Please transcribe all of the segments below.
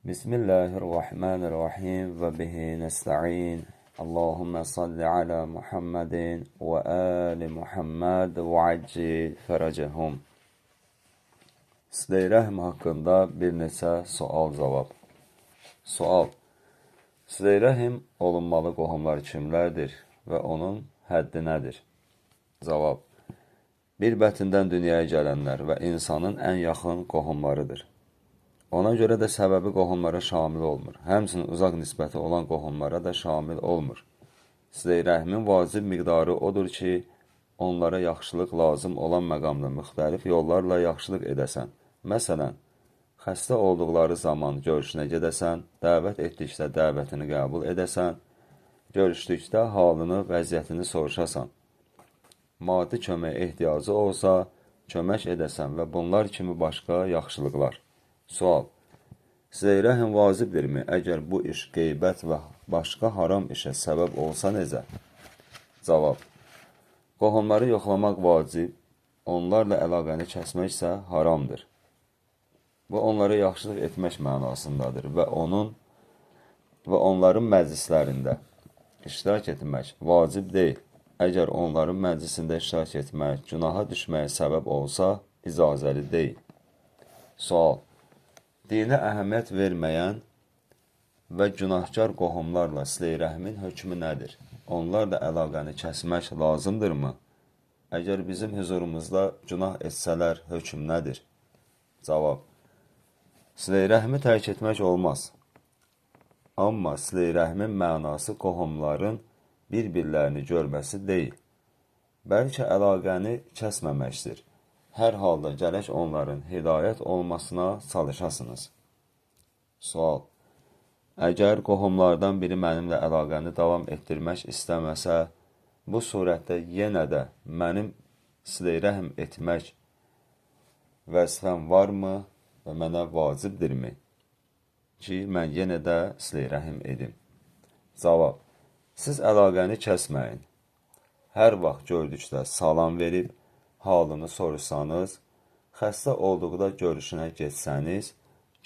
Bismillahirrahmanirrahim ve bihi nesta'in. Allahümme salli ala Muhammedin ve ali Muhammed ve accil feracehum. Sıla-i Rəhm haqqında bir neçə sual-cavab. Sual: Sıla-i Rəhm olunmalı qohumlar kimlərdir və onun həddi nədir? Cavab: Bir bətindən dünyaya gələnlər və insanın ən yaxın qohumlarıdır. Ona görə də səbəbi qohumlara şamil olmur. Həmçinin uzaq nisbəti olan qohumlara da şamil olmur. Sıla-i Rəhmin vacib miqdarı odur ki, onlara yaxşılıq lazım olan məqamda müxtəlif yollarla yaxşılıq edəsən. Məsələn, xəstə olduqları zaman görüşünə gedəsən, dəvət etdikdə dəvətini qəbul edəsən, görüşdükdə halını, vəziyyətini soruşasan. Maddi köməyə ehtiyacı olsa, kömək edəsən və bunlar kimi başqa yaxşılıqlar. Sual: Sıla-i Rəhm vacibdirmi? Əgər bu iş qeybət və başqa haram işə səbəb olsa necə? Cavab: Qohumları yoxlamaq vacib, onlarla əlaqəni kəsmək isə haramdır. Bu, onlara yaxşılıq etmək mənasındadır və onların məclislərində iştirak etmək vacib deyil. Əgər onların məclisində iştirak etmək günaha düşməyə səbəb olsa, icazəli deyil. Sual: Dinə əhəmiyyət verməyən və günahkar qohumlarla Sıla-i Rəhmin hökmü nədir? Onlarla əlaqəni kəsmək lazımdırmı? Əgər bizim huzurumuzda günah etsələr, hökm nədir? Cavab: Sıla-i Rəhmi tərk etmək olmaz. Amma Sıla-i Rəhmin mənası qohumların bir-birlərini görməsi deyil. Bəlkə əlaqəni kəsməməkdir. Hər halda gərək onların hidayət olmasına çalışasınız. Sual: Əgər qohumlardan biri mənimlə əlaqəni davam etdirmək istəməsə, bu surətdə yenə də mənim Sıla-i Rəhm etmək vəzifəm varmı və mənə vacibdirmi ki, mən yenə də Sıla-i Rəhm edim? Cavab: Siz əlaqəni kəsməyin. Hər vaxt gördükdə salam verib, halını soruşsanız, xəstə olduqda görüşünə getsəniz,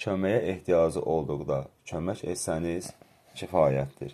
köməyə ehtiyacı olduqda kömək etsəniz kifayətdir.